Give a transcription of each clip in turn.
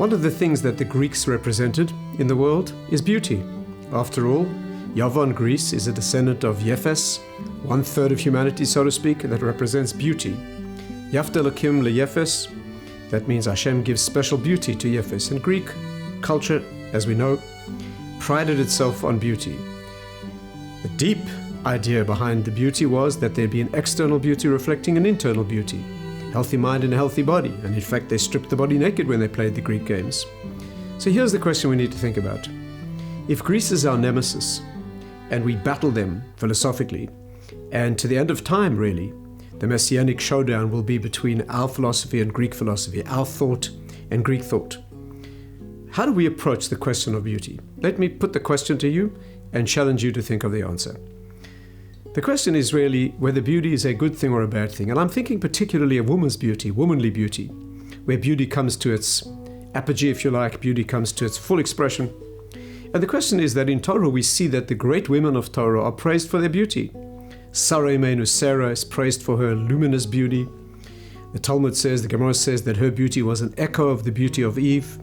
One of the things that the Greeks represented in the world is beauty. After all, Yavon, Greece, is a descendant of Yefes, 1/3 of humanity, so to speak, that represents beauty. Yafta Elokim leYefes, that means Hashem gives special beauty to Yefes. And Greek culture, as we know, prided itself on beauty. The deep idea behind the beauty was that there'd be an external beauty reflecting an internal beauty. Healthy mind and a healthy body. And in fact, they stripped the body naked when they played the Greek games. So here's the question we need to think about. If Greece is our nemesis, and we battle them philosophically, and to the end of time, really, the messianic showdown will be between our philosophy and Greek philosophy, our thought and Greek thought. How do we approach the question of beauty? Let me put the question to you and challenge you to think of the answer. The question is really whether beauty is a good thing or a bad thing. And I'm thinking particularly of woman's beauty, womanly beauty, where beauty comes to its apogee, if you like, beauty comes to its full expression. And the question is that in Torah we see that the great women of Torah are praised for their beauty. Sarah Imenu, Sarah, is praised for her luminous beauty. The Talmud says, the Gemara says that her beauty was an echo of the beauty of Eve.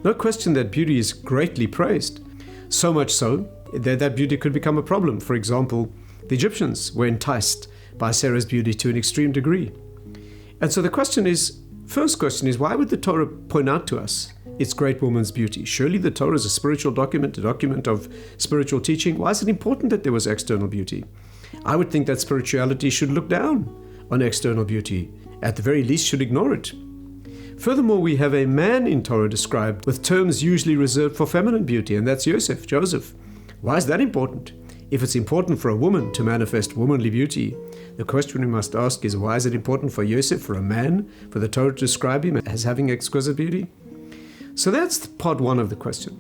No question that beauty is greatly praised. So much so that that beauty could become a problem. For example, the Egyptians were enticed by Sarah's beauty to an extreme degree. And so the question is, first question is, why would the Torah point out to us its great woman's beauty? Surely the Torah is a spiritual document, a document of spiritual teaching. Why is it important that there was external beauty? I would think that spirituality should look down on external beauty, at the very least should ignore it. Furthermore, we have a man in Torah described with terms usually reserved for feminine beauty, and that's Joseph. Why is that important? If it's important for a woman to manifest womanly beauty, the question we must ask is, why is it important for Yosef, for a man, for the Torah to describe him as having exquisite beauty? So that's part one of the question.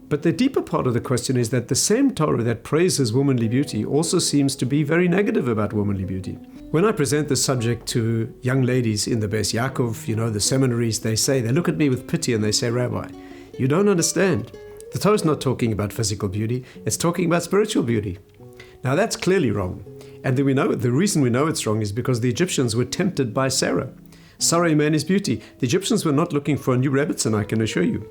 But the deeper part of the question is that the same Torah that praises womanly beauty also seems to be very negative about womanly beauty. When I present this subject to young ladies in the Beis Yaakov, the seminaries, they look at me with pity and they say, Rabbi, you don't understand. The Torah is not talking about physical beauty, it's talking about spiritual beauty. Now that's clearly wrong. And then the reason we know it's wrong is because the Egyptians were tempted by Sarah. Sarah Imeni's beauty. The Egyptians were not looking for a new Rebbetzin, I can assure you.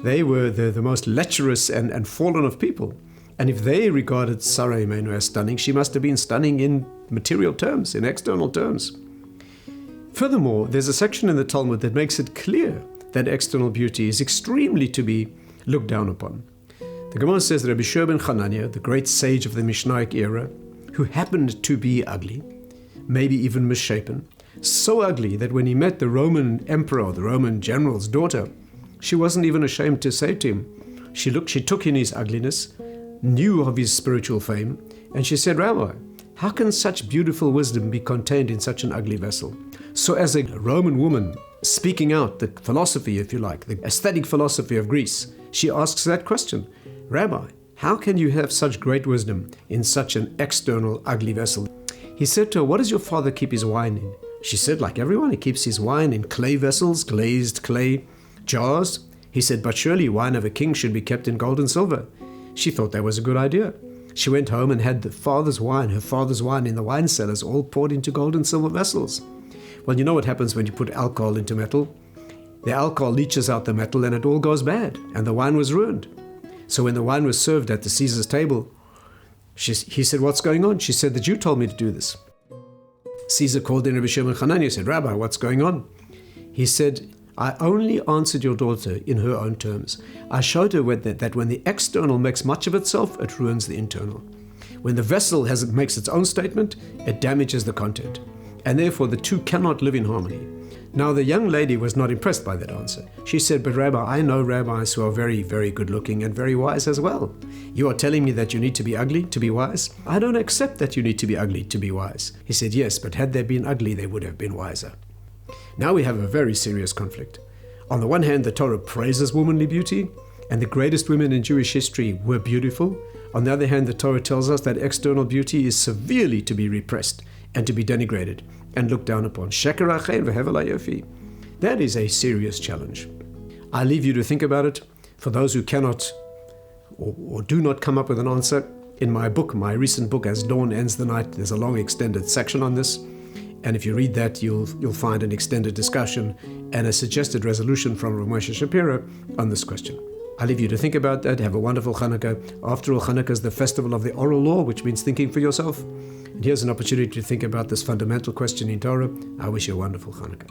They were the most lecherous and fallen of people. And if they regarded Sarah Imenu as stunning, she must have been stunning in material terms, in external terms. Furthermore, there's a section in the Talmud that makes it clear that external beauty is extremely to be looked down upon. The Gemara says that Rabbi Shua ben Chananya, the great sage of the Mishnaic era, who happened to be ugly, maybe even misshapen, so ugly that when he met the Roman emperor, the Roman general's daughter, she wasn't even ashamed to say to him. She took in his ugliness, knew of his spiritual fame, and she said, Rabbi, how can such beautiful wisdom be contained in such an ugly vessel? So as a Roman woman speaking out the philosophy, if you like, the aesthetic philosophy of Greece, she asks that question, Rabbi, how can you have such great wisdom in such an external ugly vessel? He said to her, what does your father keep his wine in? She said, like everyone, he keeps his wine in clay vessels, glazed clay jars. He said, but surely wine of a king should be kept in gold and silver. She thought that was a good idea. She went home and had her father's wine in the wine cellars, all poured into gold and silver vessels. Well, you know what happens when you put alcohol into metal? The alcohol leaches out the metal and it all goes bad, and the wine was ruined. So when the wine was served at the Caesar's table, he said, what's going on? She said, the Jew told me to do this. Caesar called in Rabbi Shua ben Chananya and said, Rabbi, what's going on? He said, I only answered your daughter in her own terms. I showed her that when the external makes much of itself, it ruins the internal. When the vessel makes its own statement, it damages the content. And therefore the two cannot live in harmony. Now the young lady was not impressed by that answer. She said, but Rabbi, I know rabbis who are very, very good looking and very wise as well. You are telling me that you need to be ugly to be wise? I don't accept that you need to be ugly to be wise. He said, yes, but had they been ugly, they would have been wiser. Now we have a very serious conflict. On the one hand, the Torah praises womanly beauty, and the greatest women in Jewish history were beautiful. On the other hand, the Torah tells us that external beauty is severely to be repressed and to be denigrated and looked down upon. That is a serious challenge. I leave you to think about it. For those who cannot or do not come up with an answer, in my book, my recent book, As Dawn Ends the Night, there's a long extended section on this. And if you read that, you'll find an extended discussion and a suggested resolution from Rav Moshe Shapiro on this question. I leave you to think about that. Have a wonderful Chanukah. After all, Chanukah is the festival of the oral law, which means thinking for yourself. And here's an opportunity to think about this fundamental question in Torah. I wish you a wonderful Chanukah.